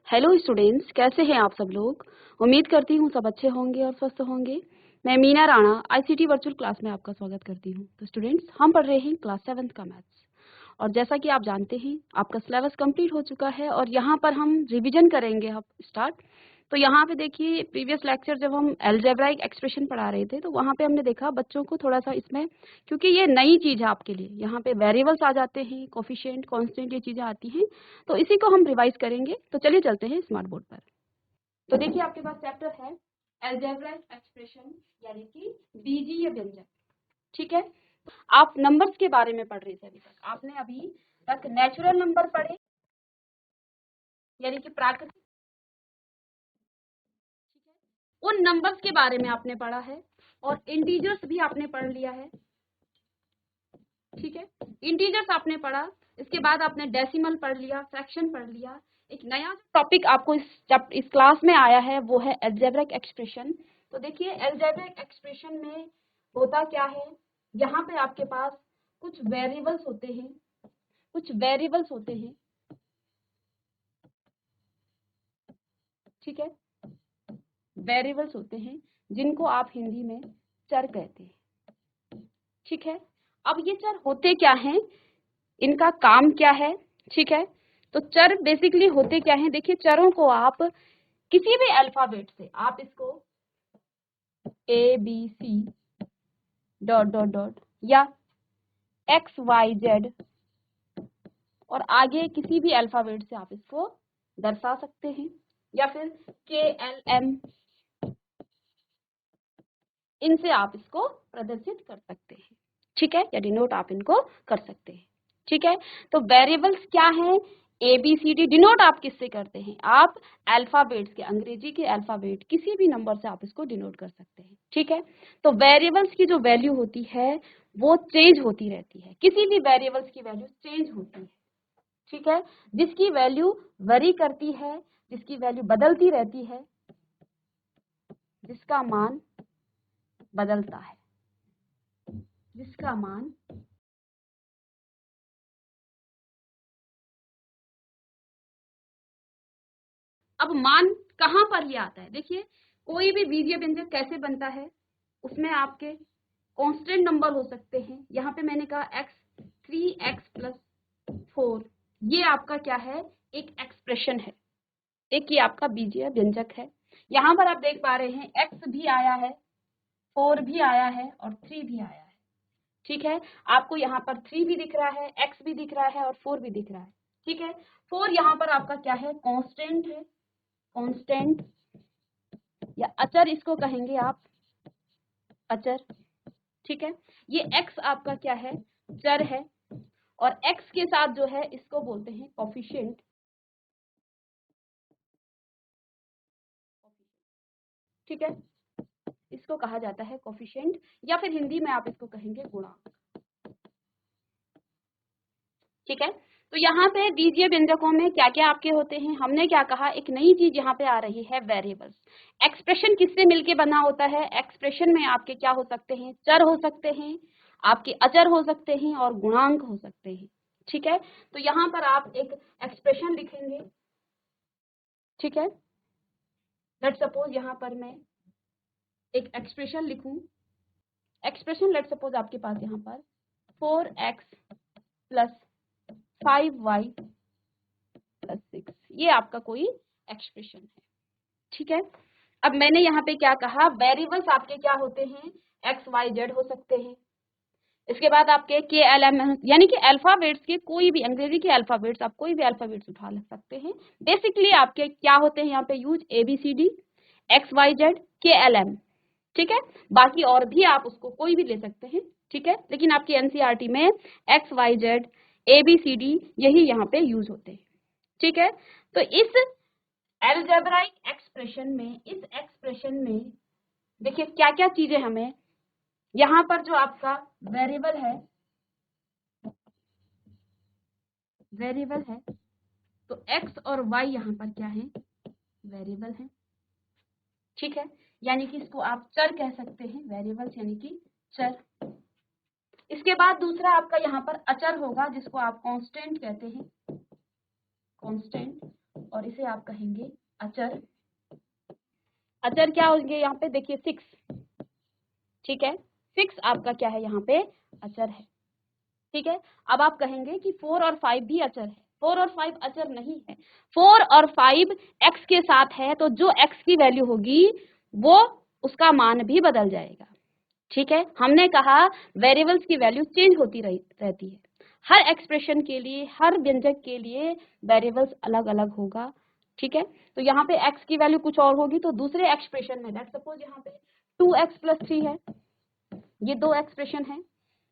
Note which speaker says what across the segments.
Speaker 1: Hello students, कैसे हैं आप सब लोग। उम्मीद करती हूँ सब अच्छे होंगे और स्वस्थ होंगे। मैं Meena Rana ICT virtual class में आपका स्वागत करती हूँ। तो स्टूडेंट्स, हम पढ़ रहे हैं क्लास 7 का मैथ्स, और जैसा कि आप जानते हैं आपका सिलेबस कंप्लीट हो चुका है और यहाँ पर हम रिवीजन करेंगे अब स्टार्ट। तो यहाँ पे देखिए, प्रीवियस लेक्चर जब हम अलजेब्राइक एक्सप्रेशन पढ़ा रहे थे तो वहाँ पे हमने देखा बच्चों को थोड़ा सा इसमें, क्योंकि ये नई चीज़ है आपके लिए, यहाँ पे वेरिएबल्स आ जाते हैं, कोफिशिएंट, कांस्टेंट, ये चीज़ें आती हैं। तो इसी को हम रिवाइज करेंगे। तो चलिए चलते हैं स्मार्ट बोर्ड पर। तो देखिए, आपके पास चैप्टर है अलजेब्राइक एक्सप्रेशन, यानी कि बीजीय व्यंजक। ठीक है, आप नंबर्स के बारे में पढ़ रहे थे। अभी तक नेचुरल नंबर पढ़े, यानी कि प्राकृतिक, उन नंबर्स के बारे में आपने पढ़ा है, और इंटीजर्स भी आपने पढ़ लिया है। ठीक है, इंटीजर्स आपने पढ़ा, इसके बाद आपने डेसिमल पढ़ लिया, फ्रैक्शन पढ़ लिया। एक नया टॉपिक आपको इस क्लास में आया है, वो है अलजेब्रिक एक्सप्रेशन। तो देखिए, अलजेब्रिक एक्सप्रेशन में होता क्या है, यहाँ पे आपके पास कुछ वेरिएबल्स होते हैं, ठीक है, वेरिएबल्स होते हैं जिनको आप हिंदी में चर कहते हैं। ठीक है, अब ये चर होते क्या हैं, इनका काम क्या है। ठीक है, तो चर बेसिकली होते क्या हैं, देखिए चरों को आप किसी भी अल्फाबेट से, आप इसको A B C dot dot dot या एक्स वाई जेड और आगे किसी भी अल्फाबेट से आप इसको दर्शा सकते हैं, या फिर के एल एम, इनसे आप इसको प्रदर्शित कर सकते हैं। ठीक है, या डिनोट आप इनको कर सकते हैं। ठीक है, तो वेरिएबल्स क्या है, A B C D, denote आप किससे करते हैं, आप अल्फाबेट्स के, अंग्रेजी के अल्फाबेट किसी भी नंबर से आप इसको डिनोट कर सकते हैं। ठीक है, तो वेरिएबल्स की जो वैल्यू होती है वो चेंज होती रहती है, किसी भी वेरिएबल्स की वैल्यू चेंज होती है। ठीक है, जिसकी वैल्यू वरी करती है, जिसकी वैल्यू बदलती रहती है, जिसका मान बदलता है, जिसका मान अब मान कहाँ पर ये आता है, देखिए कोई भी बीजीय व्यंजक कैसे बनता है, उसमें आपके कांस्टेंट नंबर हो सकते हैं। यहाँ पे मैंने कहा x, 3x प्लस 4, ये आपका क्या है, एक एक्सप्रेशन है, एक ये आपका बीजीय व्यंजक है। यहाँ पर आप देख पा रहे हैं x भी आया है, 4 भी आया है और 3 भी आया है। ठीक है, आपको यहाँ पर 3 भी दिख रहा है, x भी दिख रहा है और 4 भी दिख रहा है। ठीक है, 4 यहाँ पर आपका क्या है, कांस्टेंट है, कांस्टेंट या अचर इसको कहेंगे आप, अचर। ठीक है, ये x आपका क्या है, चर है, और x के साथ जो है इसको बोलते हैं कोफिशिएंट। ठीक है, इसको कहा जाता है कोफिशिएंट, या फिर हिंदी में आप इसको कहेंगे गुणांक। ठीक है, तो यहाँ पे बीजीय व्यंजकों में क्या क्या आपके होते हैं, हमने क्या कहा, एक नई चीज यहाँ पे आ रही है, वेरिएबल्स। एक्सप्रेशन किससे मिलके बना होता है, एक्सप्रेशन में आपके क्या हो सकते हैं, चर हो सकते हैं, आपके अचर हो सकते हैं और गुणांक हो सकते हैं। ठीक है, तो यहाँ पर आप एक एक्सप्रेशन लिखेंगे। ठीक है, लेट सपोज यहाँ पर मैं एक एक्सप्रेशन लिखूं, एक्सप्रेशन लेट सपोज आपके पास यहाँ पर 4x प्लस 5y प्लस 6, ये आपका कोई एक्सप्रेशन है। ठीक है, अब मैंने यहाँ पे क्या कहा, वेरिएबल्स आपके क्या होते हैं, एक्स वाई जेड हो सकते हैं। इसके बाद आपके के एल एम, यानी कि अल्फाबेट्स के कोई भी, अंग्रेजी के अल्फाबेट्स, आप कोई भी अल्फाबेट्स उठा सकते हैं। बेसिकली आपके क्या होते हैं यहाँ पे use, A B C D, X Y Z, K L M. ठीक है, बाकी और भी आप उसको कोई भी ले सकते हैं। ठीक है, लेकिन आपकी एनसीईआरटी में X Y Z, A B C D, यही यहाँ पे यूज होते हैं। ठीक है, तो इस अलजेब्राइक एक्सप्रेशन में, इस एक्सप्रेशन में देखिए क्या क्या चीजें हमें, यहाँ पर जो आपका वेरिएबल है, वेरिएबल है, तो x और y यहाँ पर क्या है, वेरिएबल है। ठीक है, यानी कि इसको आप चर कह सकते हैं, वेरिएबल्स यानी कि चर। इसके बाद दूसरा आपका यहाँ पर अचर होगा, जिसको आप कांस्टेंट कहते हैं, कांस्टेंट। और इसे आप कहेंगे अचर। अचर क्या होंगे यहाँ पे, देखिए 6, ठीक है, 6 आपका क्या है यहाँ पे, अचर है, ठीक है। अब आप कहेंगे कि 4 और 5 भी अचर है। 4 और 5 अचर नहीं है। 4 और 5 x के साथ है, तो जो x की वैल्यू होगी वो उसका मान भी बदल जाएगा, ठीक है। हमने कहा वेरिएबल्स की वैल्यू चेंज होती रहती है। हर एक्सप्रेशन के लिए, हर व्यंजक के लिए वेरिएबल्स अलग अलग होगा, ठीक है। तो यहाँ पे x की वैल्यू कुछ और होगी, तो दूसरे एक्सप्रेशन में लेट्स सपोज यहाँ पे 2x + 3 है, ये दो एक्सप्रेशन है।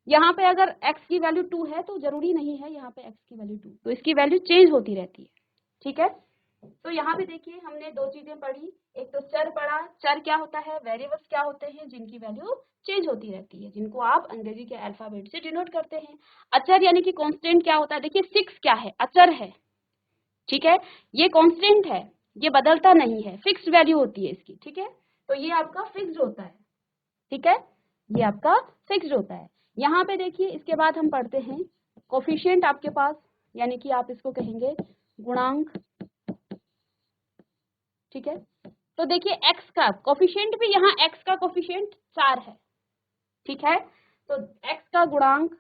Speaker 1: यहाँ पे अगर x की वैल्यू 2 है तो जरूरी नहीं है यहाँ पे x की वैल्यू 2, तो इसकी वैल्यू चेंज होती रहती है, ठीक है। तो यहाँ पे देखिए हमने दो चीजें पढ़ी, एक तो चर पढ़ा। चर क्या होता है, वेरिएबल्स क्या होते हैं जिनकी वैल्यू चेंज होती रहती है, जिनको आप अंग्रेजी के अल्फाबेट से डिनोट करते हैं। अचर यानी कि कांस्टेंट क्या होता है, देखिए 6 क्या है, अचर है, ठीक है। ये कांस्टेंट है, ये बदलता नहीं है, फिक्स्ड वैल्यू होती है इसकी, ठीक है। तो ये आपका फिक्स्ड होता है, ठीक है, ये आपका फिक्स्ड होता है। यहाँ पे देखिए इसके बाद हम पढ़ते हैं कोफिशिएंट आपके पास, यानी कि आप इसको कहेंगे गुणांक, ठीक है। तो देखिए x का कोफिशिएंट भी, यहाँ x का कोफिशिएंट 4 है, ठीक है। तो x का गुणांक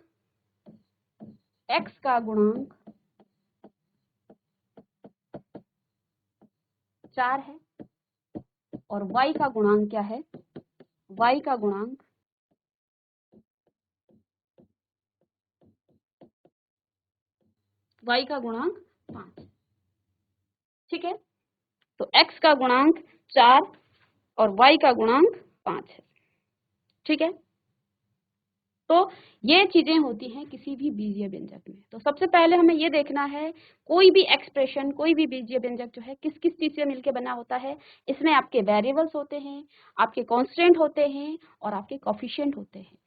Speaker 1: 4 है, और y का गुणांक क्या है, y का गुणांक 5, ठीक है। तो x का गुणांक 4 और y का गुणांक 5 है, ठीक है। तो ये चीजें होती हैं किसी भी बीजीय व्यंजक में। तो सबसे पहले हमें ये देखना है कोई भी एक्सप्रेशन, कोई भी बीजीय व्यंजक जो है किस किस चीज से मिलकर बना होता है। इसमें आपके वेरिएबल्स होते हैं, आपके कांस्टेंट होते हैं और आपके कोफिशिएंट होते हैं,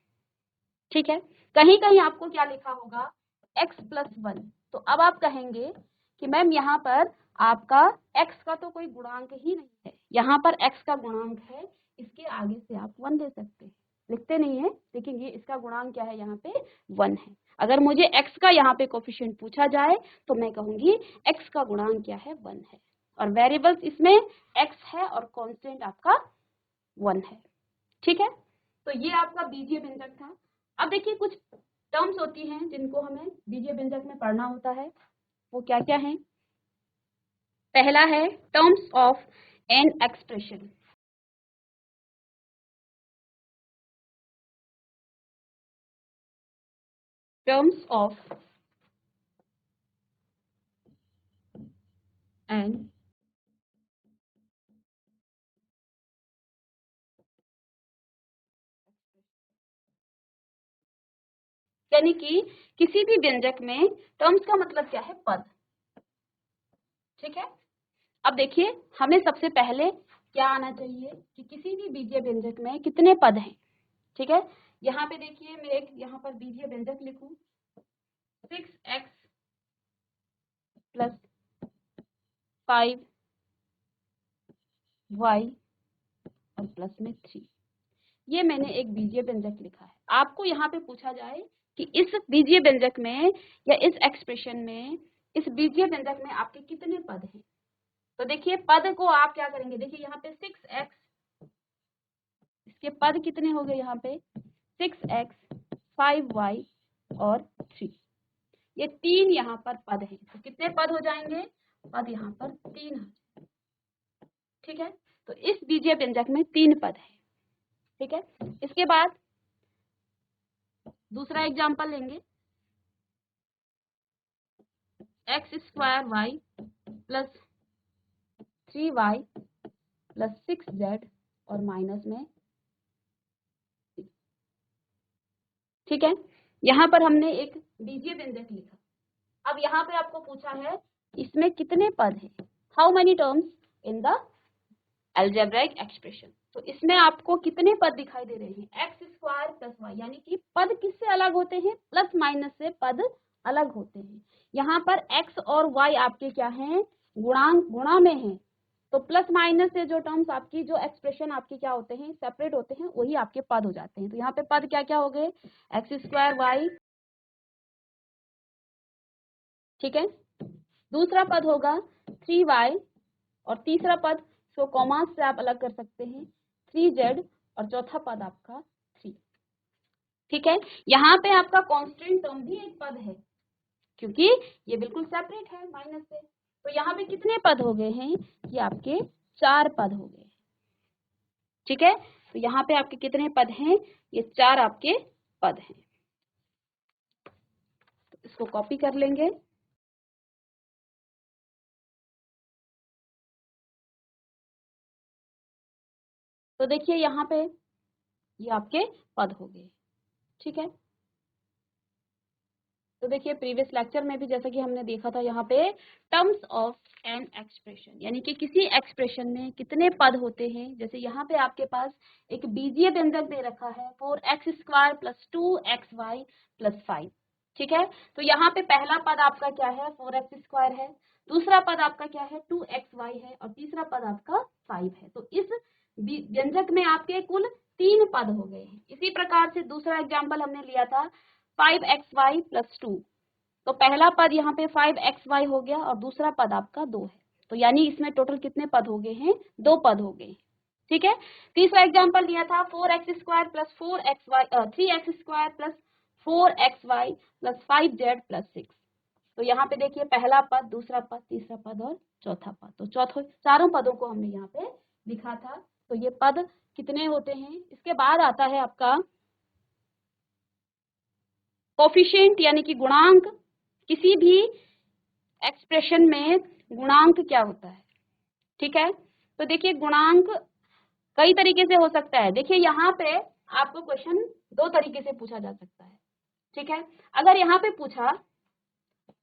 Speaker 1: ठीक है। कहीं कहीं आपको क्या लिखा होगा, x + 1। तो अब आप कहेंगे कि मैम यहाँ पर आपका x का तो कोई गुणांक ही नहीं है, यहाँ पर x का गुणांक है, इसके आगे से आप 1 दे सकते हैं, लिखते नहीं है, लेकिन ये इसका गुणांक क्या है, यहाँ पे 1 है। अगर मुझे x का यहाँ पे कोफिशिएंट पूछा जाए तो मैं कहूंगी x का गुणांक क्या है, 1 है, और वेरिएबल्स इसमें x है और कांस्टेंट आपका 1 है, ठीक है। तो ये आपका बीजीय व्यंजक था। अब देखिए कुछ टर्म्स होती हैं जिनको हमें बीजीय व्यंजक में पढ़ना होता है, वो क्या क्या है। पहला है terms of an expression. Terms of an यानी कि किसी भी व्यंजक में टर्म्स का मतलब क्या है, पद, ठीक है। अब देखिए हमें सबसे पहले क्या आना चाहिए कि किसी भी बीजीय व्यंजक में कितने पद हैं, ठीक है। यहाँ पे देखिए मैं एक यहाँ पर बीजीय व्यंजक लिखूं, 6x + 5y और प्लस में 3, ये मैंने एक बीजीय व्यंजक लिखा है। आपको यहाँ पे पूछा जाए कि इस बीजीय व्यंजक में या इस एक्सप्रेशन में, इस बीजीय व्यंजक में आपके कितने पद हैं, तो देखिए पद को आप क्या करेंगे, देखिए यहाँ पे 6x, इसके पद कितने हो गए यहाँ पे, 6x 5y और 3, ये 3 यहाँ पर पद हैं। तो कितने पद हो जाएंगे, पद यहाँ पर 3 है, ठीक है। तो इस बीजीय व्यंजक में 3 पद है, ठीक है। इसके बाद दूसरा एग्जाम्पल लेंगे, x² y + 3y + 6z और माइनस में, ठीक है। यहाँ पर हमने एक बीजीय व्यंजक लिखा। अब यहाँ पे आपको पूछा है इसमें कितने पद हैं, how many terms in the algebraic expression. तो इसमें आपको कितने पद दिखाई दे रहे हैं, x² + y, यानी कि पद किससे अलग होते हैं, प्लस माइनस से पद अलग होते हैं। यहाँ पर x और y आपके क्या हैं, गुणांक, गुणा में हैं, तो प्लस माइनस से जो टर्म्स आपकी, जो एक्सप्रेशन आपके क्या होते हैं, सेपरेट होते हैं, वही आपके पद हो जाते हैं। तो यहाँ पे पद क्या क्या हो गए, x² y, ठीक है। दूसरा पद होगा 3y और तीसरा पद इसको कॉमास से आप अलग कर सकते हैं 3z और चौथा पद आपका 3। ठीक है, यहाँ पे आपका कांस्टेंट टर्म भी एक पद है क्योंकि ये बिल्कुल सेपरेट है माइनस से। तो यहाँ पे कितने पद हो गए हैं? ये आपके 4 पद हो गए। ठीक है, तो यहाँ पे आपके कितने पद हैं? ये 4 आपके पद हैं। तो इसको कॉपी कर लेंगे। तो देखिए यहाँ पे ये आपके पद हो गए। ठीक है, तो देखिए प्रीवियस लेक्चर में भी जैसा कि हमने देखा था यहाँ पे टर्म्स ऑफ एन एक्सप्रेशन, यानी कि किसी एक्सप्रेशन में कितने पद होते हैं। जैसे यहाँ पे आपके पास एक बीजीय व्यंजक दे रखा है 4x² + 2xy + 5। ठीक है, तो यहाँ पे पहला पद आपका क्या है? 4x² है, दूसरा पद आपका क्या है? 2xy है, और तीसरा पद आपका 5 है। तो इस व्यंजक में आपके कुल 3 पद हो गए हैं। इसी प्रकार से दूसरा एग्जाम्पल हमने लिया था 5xy + 2। तो पहला पद यहाँ पे 5xy हो गया और दूसरा पद आपका 2 है। तो यानी इसमें टोटल कितने पद हो गए हैं? 2 पद हो गए। ठीक है, तीसरा एग्जाम्पल लिया था 4x² + 4xy 3x² + 4xy + 5z + 6। तो यहाँ पे देखिए पहला पद, दूसरा पद, तीसरा पद और चौथा पद। तो चारों पदों को हमने यहाँ पे लिखा था। तो ये पद कितने होते हैं? इसके बाद आता है आपका कोफिशिएंट, यानी कि गुणांक। किसी भी एक्सप्रेशन में गुणांक क्या होता है? ठीक है, तो देखिए गुणांक कई तरीके से हो सकता है। देखिए यहाँ पे आपको क्वेश्चन 2 तरीके से पूछा जा सकता है। ठीक है, अगर यहाँ पे पूछा,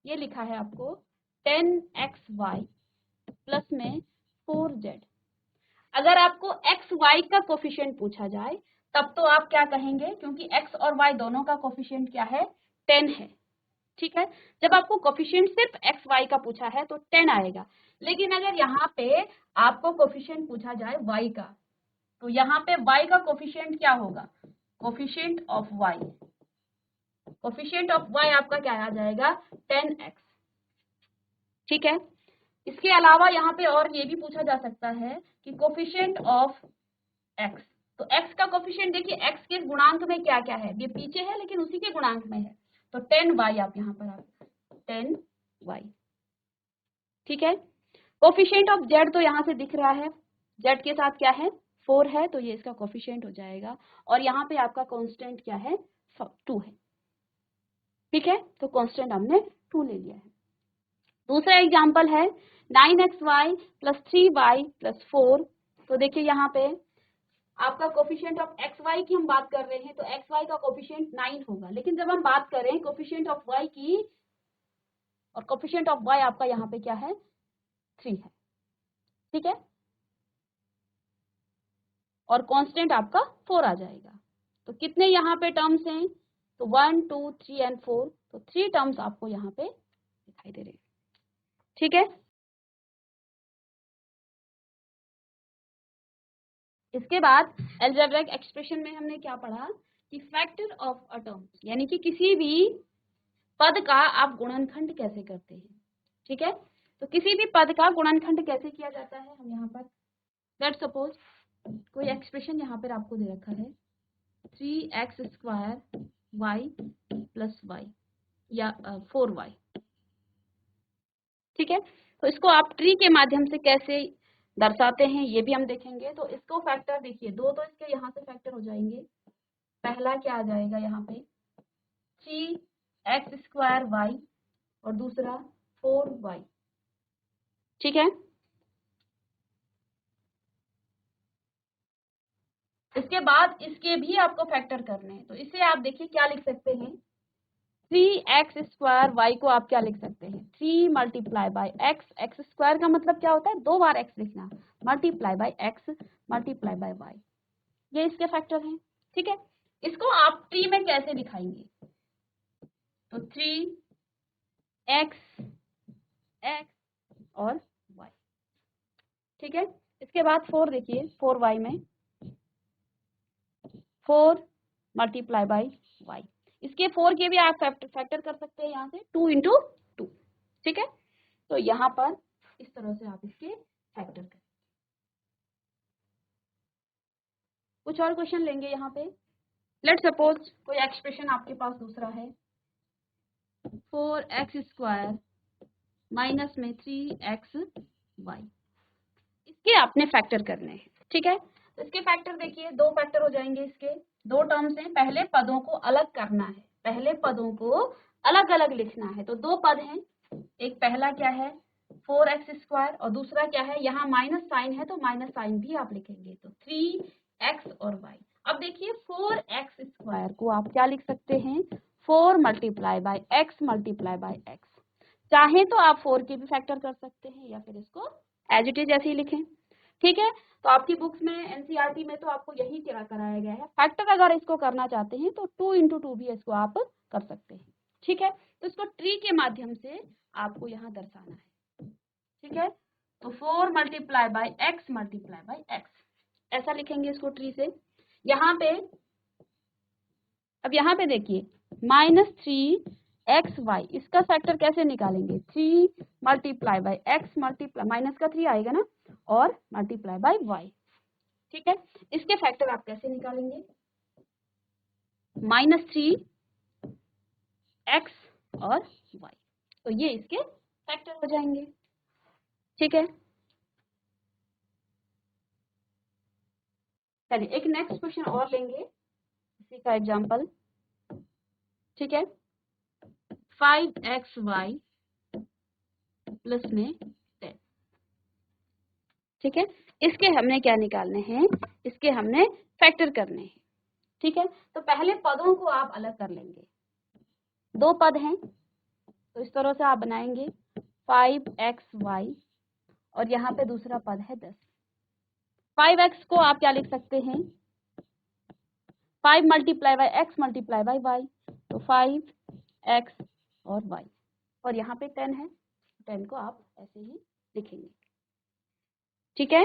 Speaker 1: ये लिखा है आपको 10xy प्लस में 4z, अगर आपको x y का कोफिशिएंट पूछा जाए तब तो आप क्या कहेंगे? क्योंकि x और y दोनों का कोफिशिएंट क्या है? 10 है। ठीक है, जब आपको कोफिशिएंट सिर्फ एक्स वाई का पूछा है तो 10 आएगा। लेकिन अगर यहाँ पे आपको कोफिशिएंट पूछा जाए y का, तो यहाँ पे y का कोफिशिएंट क्या होगा? Coefficient of y, coefficient of y आपका क्या आ जाएगा? 10x। ठीक है, इसके अलावा यहाँ पे और ये भी पूछा जा सकता है कि कोफिशिएंट ऑफ x। तो x का कोफिशिएंट देखिए, x के गुणांक में क्या क्या है? ये पीछे है लेकिन उसी के गुणांक में है। तो 10y आप यहाँ पर 10y। ठीक है, कोफिशिएंट ऑफ z तो यहाँ से दिख रहा है, z के साथ क्या है? 4 है, तो ये इसका कोफिशिएंट हो जाएगा। और यहाँ पे आपका कांस्टेंट क्या है? 2 है। ठीक है, तो कांस्टेंट हमने 2 ले लिया है। दूसरा एग्जांपल है 9xy + 3y + 4। तो देखिए यहाँ पे आपका कोफिशिएंट ऑफ xy की हम बात कर रहे हैं, तो xy का कोफिशिएंट 9 होगा। लेकिन जब हम बात करें कोफिशिएंट ऑफ y की, और कोफिशिएंट ऑफ y आपका यहाँ पे क्या है? 3 है। ठीक है, और कांस्टेंट आपका 4 आ जाएगा। तो कितने यहाँ पे टर्म्स हैं? तो 1 2 3 एंड 4। तो 3 टर्म्स आपको यहाँ पे दिखाई दे रहे हैं। ठीक है, इसके बाद अलजेब्रिक एक्सप्रेशन में हमने क्या पढ़ा कि फैक्टर ऑफ अ टर्म, यानी कि किसी भी पद का आप गुणनखंड कैसे करते हैं। ठीक है, तो किसी भी पद का गुणनखंड कैसे किया जाता है? हम यहाँ पर लेट्स सपोज कोई एक्सप्रेशन यहाँ पर आपको दे रखा है 3x² y + y या 4y। ठीक है, तो इसको आप ट्री के माध्यम से कैसे दर्शाते हैं ये भी हम देखेंगे। तो इसको फैक्टर देखिए, 2 तो इसके यहाँ से फैक्टर हो जाएंगे। पहला क्या आ जाएगा यहाँ पे? 3x² y और दूसरा 4y। ठीक है, इसके बाद इसके भी आपको फैक्टर करने हैं। तो इसे आप देखिए क्या लिख सकते हैं? 3x² y को आप क्या लिख सकते हैं? 3 × x। x² का मतलब क्या होता है? 2 बार x लिखना, × x × y। ये इसके फैक्टर हैं। ठीक है, इसको आप ट्री में कैसे दिखाएंगे? तो 3x x और y। ठीक है, इसके बाद 4 देखिए, 4y में 4 × y। इसके 4 के भी आप फैक्टर कर सकते हैं यहाँ से 2 × 2। ठीक है, तो यहाँ पर इस तरह से आप इसके फैक्टर करें। कुछ और क्वेश्चन लेंगे यहाँ पे। लेट सपोज कोई एक्सप्रेशन आपके पास दूसरा है, 4x² माइनस में 3xy, इसके आपने फैक्टर करने हैं, ठीक है। तो इसके फैक्टर देखिए, दो फैक्टर हो जाएंगे, इसके दो टर्म्स हैं, पहले पदों को अलग करना है, पहले पदों को अलग अलग लिखना है। तो दो पद हैं, एक पहला क्या है 4x² और दूसरा क्या है, यहाँ माइनस साइन है तो माइनस साइन भी आप लिखेंगे, तो 3x और y। अब देखिए 4x² को आप क्या लिख सकते हैं, 4 multiply by x multiply by x। चाहे तो आप 4 के भी फैक्टर कर सकते हैं या फिर इसको एज इट इज ऐसे ही लिखें, ठीक है। तो आपकी बुक्स में एनसीईआरटी में तो आपको यही कराया गया है। फैक्टर अगर इसको करना चाहते हैं तो 2 × 2 भी इसको आप कर सकते हैं, ठीक है। तो इसको ट्री के माध्यम से आपको यहाँ दर्शाना है, ठीक है। तो 4 multiply by x multiply by x, ऐसा लिखेंगे इसको ट्री से। यहाँ पे अब यहाँ पे देखिए -3xy, इसका फैक्टर कैसे निकालेंगे, 3 multiply by x multiply minus का 3 आएगा ना, और मल्टीप्लाई बाय y, ठीक है। इसके फैक्टर आप कैसे निकालेंगे, -3x और y, तो ये इसके फैक्टर हो जाएंगे, ठीक है। चलिए एक नेक्स्ट क्वेश्चन और लेंगे, इसी का एग्जांपल, ठीक है। 5xy प्लस में 10, ठीक है। इसके हमने क्या निकालने हैं, इसके हमने फैक्टर करने हैं, ठीक है। तो पहले पदों को आप अलग कर लेंगे, दो पद हैं तो इस तरह से आप बनाएंगे 5xy और यहाँ पे दूसरा पद है 10। 5x को आप क्या लिख सकते हैं, 5 multiply bye x multiply by y, तो 5x और y, और यहाँ पे 10 है, 10 को आप ऐसे ही लिखेंगे, ठीक है।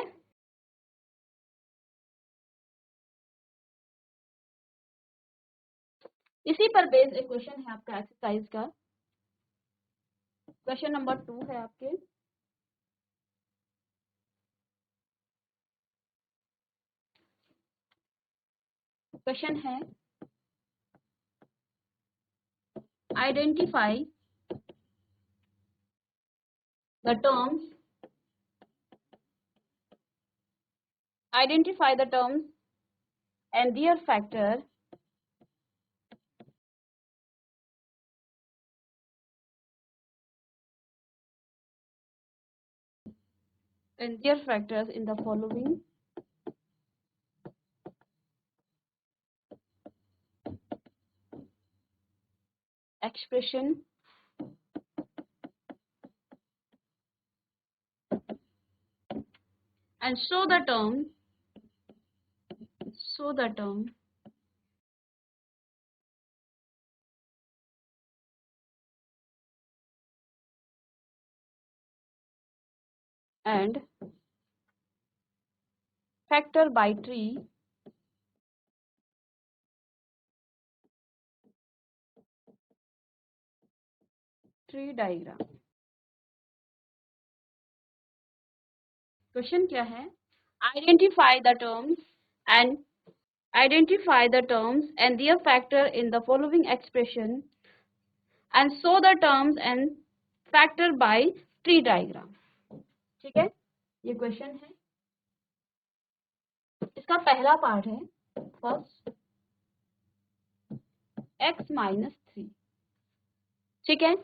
Speaker 1: इसी पर बेस्ड एक क्वेश्चन है आपका एक्सरसाइज का, क्वेश्चन नंबर 2 है आपके। क्वेश्चन है identify the terms and their factor and their factors in the following expression and show the term and factor by tree diagram। Question क्या है, identify the terms and their factor in the following expression and show the terms and factor by tree diagram, ठीक है। ये question है, इसका पहला part है first x -3, ठीक है।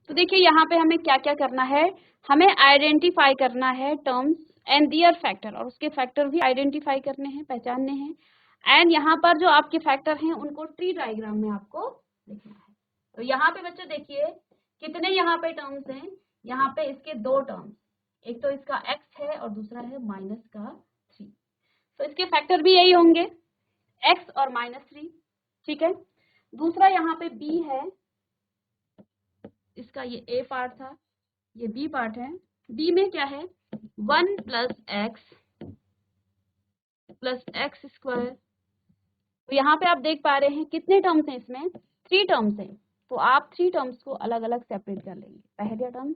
Speaker 1: तो देखिए यहाँ पे हमें क्या क्या करना है, हमें आइडेंटिफाई करना है टर्म्स एंड दियर फैक्टर, और उसके फैक्टर भी आइडेंटिफाई करने हैं, पहचानने हैं, एंड यहाँ पर जो आपके फैक्टर हैं उनको ट्री डायग्राम में आपको लिखना है। तो यहाँ पे बच्चों देखिए कितने यहाँ पे टर्म्स हैं, यहाँ पे इसके दो टर्म्स, एक तो इसका x है और दूसरा है -3, तो इसके फैक्टर भी यही होंगे x और -3, ठीक है। दूसरा यहाँ पे b है, इसका ये a पार्ट था, ये b पार्ट है। b में क्या है 1 + x² तो यहाँ पे आप देख पा रहे हैं कितने टर्म्स हैं, इसमें 3 टर्म्स हैं। तो आप 3 टर्म्स को अलग अलग सेपरेट कर लेंगे, पहला टर्म,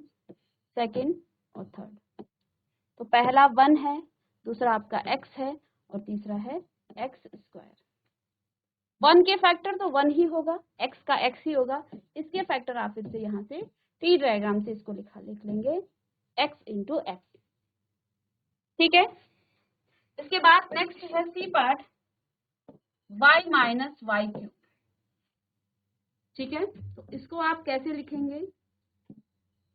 Speaker 1: सेकंड और थर्ड। तो पहला 1 है, दूसरा आपका x है और तीसरा है x स्क्वायर। 1 के फैक्टर तो 1 ही होगा, x का x ही होगा। इसके फैक्टर आप फिर से यहाँ से ट्री डायग्राम से इसको लिख लेंगे x इंटू एक्स। ठीक है। इसके बाद नेक्स्ट है C part, y minus Y cube. ठीक है, तो इसको आप कैसे लिखेंगे?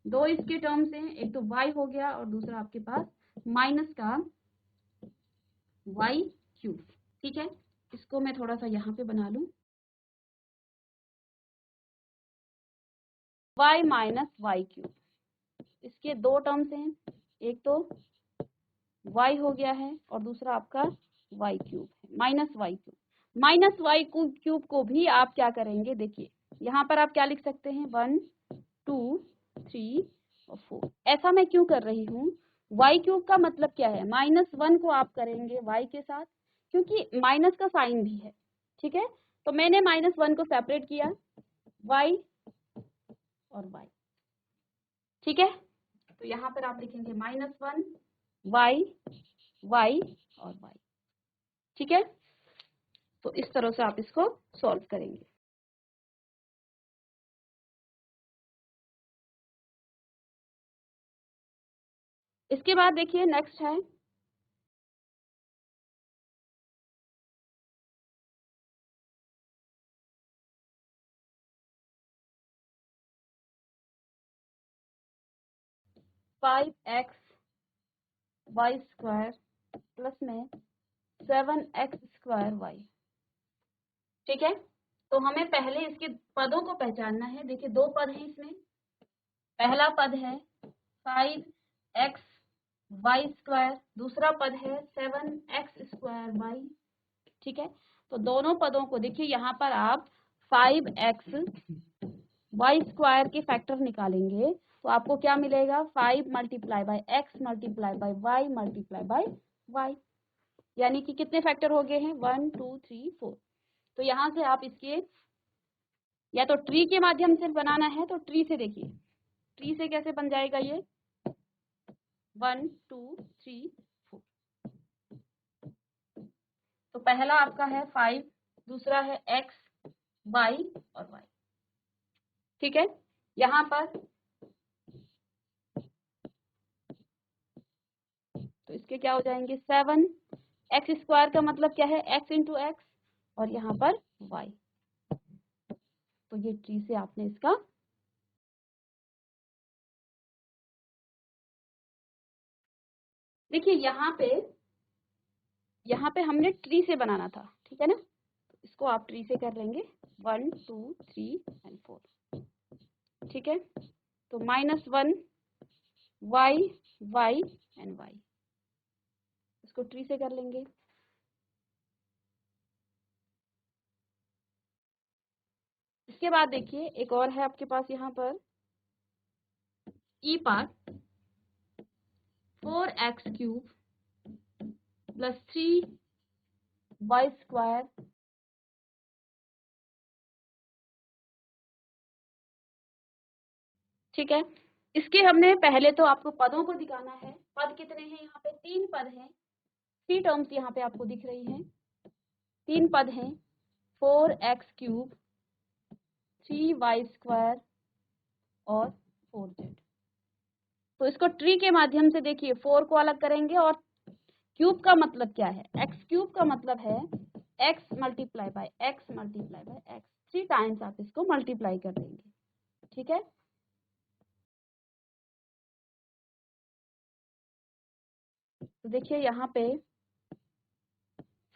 Speaker 1: दो इसके टर्म्स हैं, एक तो y हो गया और दूसरा आपके पास माइनस का y क्यूब। ठीक है, इसको मैं थोड़ा सा यहाँ पे बना लूं, y माइनस वाई क्यूब। इसके दो टर्म्स हैं, एक तो y हो गया है और दूसरा आपका y क्यूब है, minus Y cube. Minus Y cube को भी आप क्या करेंगे, देखिए यहाँ पर आप क्या लिख सकते हैं, 1 2 3 और 4। ऐसा मैं क्यों कर रही हूँ? y क्यूब का मतलब क्या है, -1 को आप करेंगे y के साथ, क्योंकि माइनस का साइन भी है। ठीक है, तो मैंने -1 को सेपरेट किया, y और y। ठीक है, तो यहाँ पर आप लिखेंगे -1 y y और y। ठीक है, तो इस तरह से आप इसको सॉल्व करेंगे। इसके बाद देखिए नेक्स्ट है five X Y square plus में 7x स्क्वायर वाई। ठीक है, तो हमें पहले इसके पदों को पहचानना है। देखिए दो पद हैं इसमें, पहला पद है 5x वाई स्क्वायर, दूसरा पद है 7x स्क्वायर वाई। ठीक है, तो दोनों पदों को देखिए, यहाँ पर आप 5x वाई स्क्वायर के फैक्टर निकालेंगे तो आपको क्या मिलेगा, 5 multiply by X multiply by Y multiply by Y, यानी कि कितने फैक्टर हो गए हैं, 1 2 3 4। तो यहाँ से आप इसके या तो ट्री के माध्यम से बनाना है तो ट्री से देखिए, ट्री से कैसे बन जाएगा ये, 1 2 3 4। तो पहला आपका है 5, दूसरा है x y और y। ठीक है, यहाँ पर तो इसके क्या हो जाएंगे, 7 एक्स स्क्वायर का मतलब क्या है, x इंटू एक्स, और यहाँ पर y। तो ये ट्री से आपने इसका देखिए यहाँ पे हमने ट्री से बनाना था। ठीक है ना, तो इसको आप ट्री से कर लेंगे, 1 2 3 एंड 4। ठीक है, तो -1 y y एंड y, इसको ट्री से कर लेंगे। इसके बाद देखिए एक और है आपके पास यहाँ पर E part 4x cube plus 3y square. ठीक है, इसके हमने पहले तो आपको पदों को दिखाना है। पद कितने हैं, यहाँ पे 3 पद हैं, 3 टर्म्स यहाँ पे आपको दिख रही हैं, 3 पद हैं, 4x क्यूब 3y स्क्वायर और 4z। तो इसको ट्री के माध्यम से देखिए 4 को अलग करेंगे, और क्यूब का मतलब क्या है, x क्यूब का मतलब है x multiply by x multiply by x, 3 times आप इसको मल्टीप्लाई कर देंगे। ठीक है, तो देखिए यहाँ पे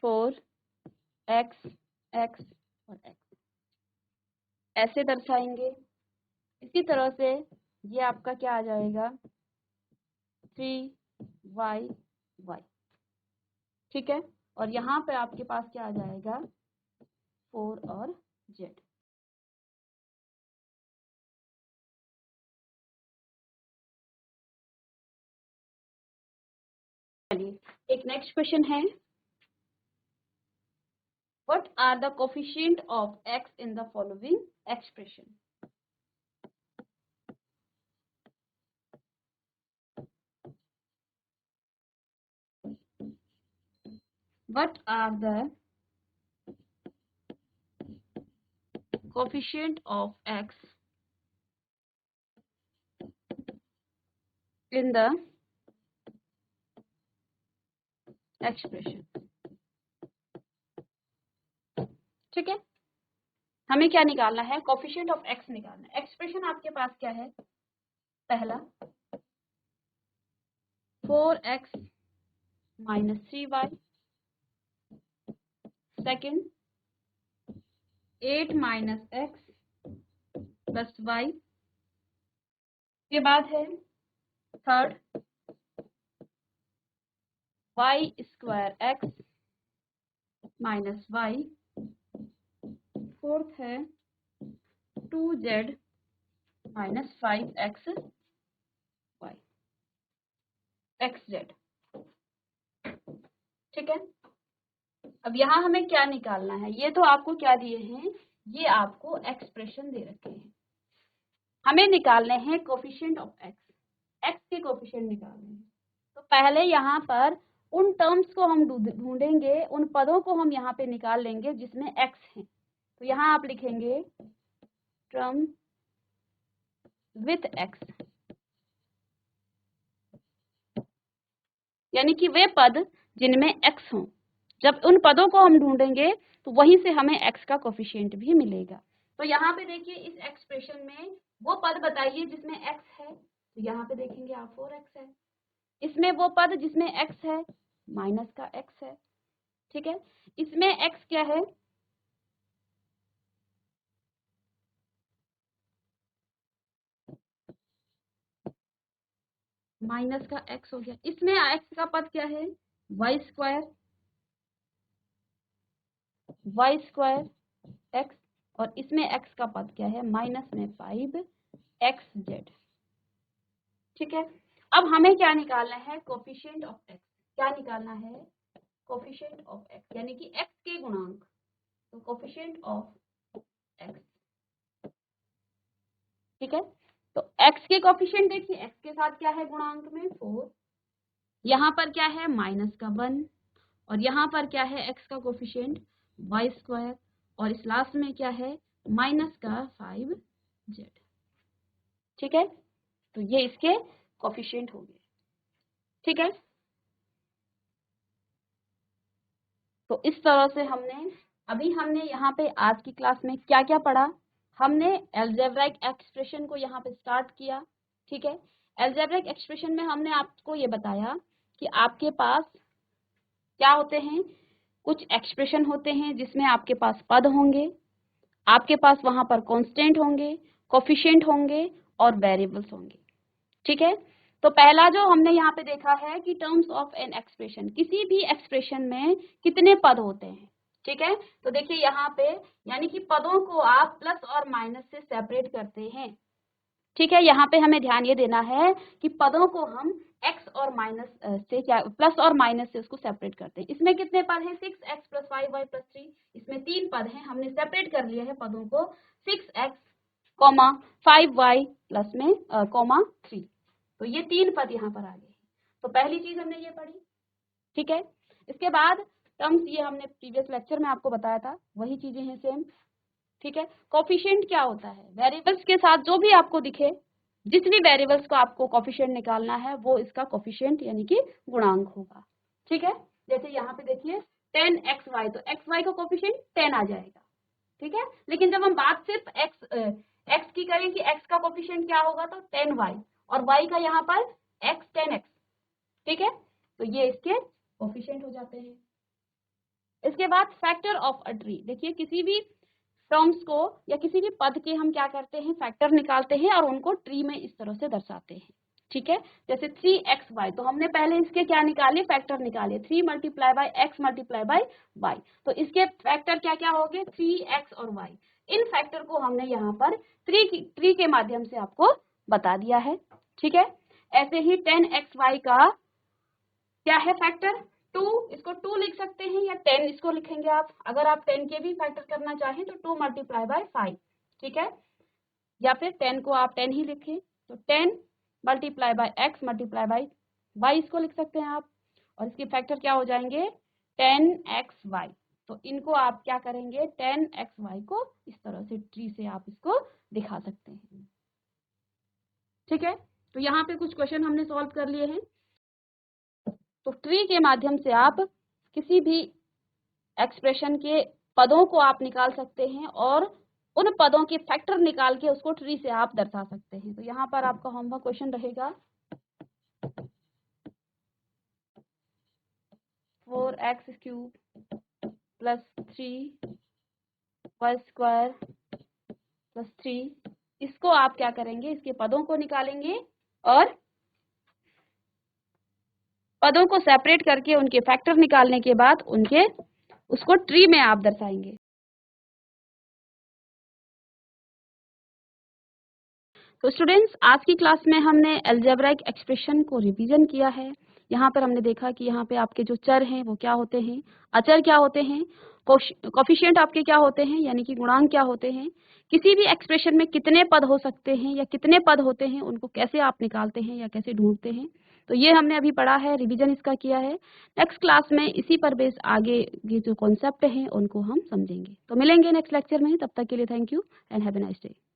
Speaker 1: 4x x और x ऐसे दर्शाएंगे। इसी तरह से ये आपका क्या आ जाएगा, 3y y। ठीक है, और यहाँ पे आपके पास क्या आ जाएगा, 4 और z। चलिए एक नेक्स्ट क्वेश्चन है, what are the coefficient of x in the following expression. what are the coefficient of x in the expression। ठीक है, हमें क्या निकालना है, कोफिशिएंट ऑफ x निकालना है। एक्सप्रेशन आपके पास क्या है, पहला 4x minus 3y, second 8 minus x plus y, के बाद है third y square x minus y, fourth है 2z minus 5x y xz। ठीक है, अब यहाँ हमें क्या निकालना है, ये तो आपको क्या दिए हैं, ये आपको एक्सप्रेशन दे रखे हैं, हमें निकालने हैं कोफिशिएंट ऑफ x के कोफिशिएंट निकालने हैं। तो पहले यहाँ पर उन टर्म्स को हम ढूंढेंगे, उन पदों को हम यहाँ पे निकाल लेंगे जिसमें x है। तो यहाँ आप लिखेंगे टर्म विथ x, यानी कि वे पद जिनमें x हों। जब उन पदों को हम ढूंढेंगे तो वहीं से हमें x का कोफिशिएंट भी मिलेगा। तो यहाँ पे देखिए इस एक्सप्रेशन में वो पद बताइए जिसमें x है, तो यहाँ पे देखेंगे आप 4x है। इसमें वो पद जिसमें x है, माइनस का x है। ठीक है, इसमें x क्या है, माइनस का x हो गया। इसमें x का पद क्या है, y स्क्वायर x, और इसमें x का पद क्या है, माइनस में 5xz। ठीक है, अब हमें क्या निकालना है, कोफिशिएंट ऑफ x। क्या निकालना है, कोफिशिएंट ऑफ x, यानी कि x के गुणांक। तो कोफिशिएंट ऑफ x, ठीक है, तो x के कोफिशिएंट देखिए, x के साथ क्या है गुणांक में 4, यहाँ पर क्या है माइनस का 1, और यहाँ पर क्या है x का कोफिशिएंट y स्क्वायर, और इस लास्ट में क्या है माइनस का 5z। ठीक है, तो ये इसके कोफिशिएंट हो गए। ठीक है, तो इस तरह से हमने यहाँ पे आज की क्लास में क्या क्या पढ़ा। हमने अलजेब्राइक एक्सप्रेशन को यहाँ पे स्टार्ट किया। ठीक है, अलजेब्राइक एक्सप्रेशन में हमने आपको ये बताया कि आपके पास क्या होते हैं, कुछ एक्सप्रेशन होते हैं जिसमें आपके पास पद होंगे, आपके पास वहां पर कांस्टेंट होंगे, कोफिशिएंट होंगे और वेरिएबल्स होंगे। ठीक है, तो पहला जो हमने यहाँ पे देखा है कि टर्म्स ऑफ एन एक्सप्रेशन, किसी भी एक्सप्रेशन में कितने पद होते हैं। ठीक है, तो देखिए यहाँ पे यानी कि पदों को आप प्लस और माइनस से सेपरेट करते हैं। ठीक है, यहाँ पे हमें ध्यान ये देना है कि पदों को हम x और माइनस से क्या, प्लस और माइनस से उसको सेपरेट करते हैं। इसमें कितने पद हैं, 6x प्लस 5y प्लस 3, इसमें 3 पद हैं, हमने सेपरेट कर लिया है पदों को 6x, 5y प्लस में कॉमा 3। तो ये 3 पद यहाँ पर आ गए। तो पहली चीज हमने ये पढ़ी। ठीक है, इसके बाद टर्म्स, ये हमने प्रीवियस लेक्चर में आपको बताया था, वही चीजें हैं सेम। ठीक है, कोफिशिएंट क्या होता है, वेरिएबल्स के साथ जो भी आपको दिखे, जिस भी वेरिएबल्स को आपको कोफिशिएंट निकालना है वो इसका कोफिशिएंट यानी कि गुणांक होगा। ठीक है, जैसे यहाँ पे देखिए 10xy, तो xy का कोफिशिएंट 10 आ जाएगा। ठीक है, लेकिन जब हम बात सिर्फ x की करें कि x का कोफिशिएंट क्या होगा, तो 10y, और y का यहाँ पर x 10x। ठीक है, तो ये इसके कोफिशिएंट हो जाते हैं। इसके बाद फैक्टर ऑफ अ ट्री, देखिए किसी भी टर्म्स को या किसी भी पद के हम क्या करते हैं, फैक्टर निकालते हैं और उनको ट्री में इस तरह से दर्शाते हैं। ठीक है, जैसे 3xy, तो हमने पहले इसके क्या निकाले, फैक्टर निकाले, 3 multiply by x multiply by y, तो इसके फैक्टर क्या क्या हो गए, 3x और y। इन फैक्टर को हमने यहाँ पर ट्री के माध्यम से आपको बता दिया है। ठीक है, ऐसे ही 10xy का क्या है फैक्टर 2, इसको 2 लिख सकते हैं, या 10 इसको लिखेंगे आप। अगर आप 10 के भी फैक्टर करना चाहें तो 2 मल्टीप्लाई बाय 5। ठीक है, या फिर 10 को आप 10 ही लिखें, तो 10 multiply by x multiply by y इसको लिख सकते हैं आप, और इसके फैक्टर क्या हो जाएंगे 10xy। तो इनको आप क्या करेंगे, 10xy को इस तरह से ट्री से आप इसको दिखा सकते हैं। ठीक है, तो यहाँ पे कुछ क्वेश्चन हमने सॉल्व कर लिए हैं। तो ट्री के माध्यम से आप किसी भी एक्सप्रेशन के पदों को आप निकाल सकते हैं और उन पदों के फैक्टर निकाल के उसको ट्री से आप दर्शा सकते हैं। तो यहाँ पर आपका होमवर्क क्वेश्चन रहेगा 4x³ + 3y² + 3। इसको आप क्या करेंगे, इसके पदों को निकालेंगे और पदों को सेपरेट करके उनके फैक्टर निकालने के बाद उसको ट्री में आप दर्शाएंगे। तो स्टूडेंट्स, आज की क्लास में हमने अलजेब्राइक एक्सप्रेशन को रिवीजन किया है। यहाँ पर हमने देखा कि यहाँ पे आपके जो चर हैं वो क्या होते हैं, अचर क्या होते हैं, कोफिशिएंट आपके क्या होते हैं यानी कि गुणांक क्या होते हैं, किसी भी एक्सप्रेशन में कितने पद हो सकते हैं या कितने पद होते हैं उनको कैसे आप निकालते हैं या कैसे ढूंढते हैं। तो ये हमने अभी पढ़ा है, रिवीजन इसका किया है। नेक्स्ट क्लास में इसी पर बेस आगे के जो कॉन्सेप्ट हैं उनको हम समझेंगे। तो मिलेंगे नेक्स्ट लेक्चर में, तब तक के लिए thank you and have a nice day.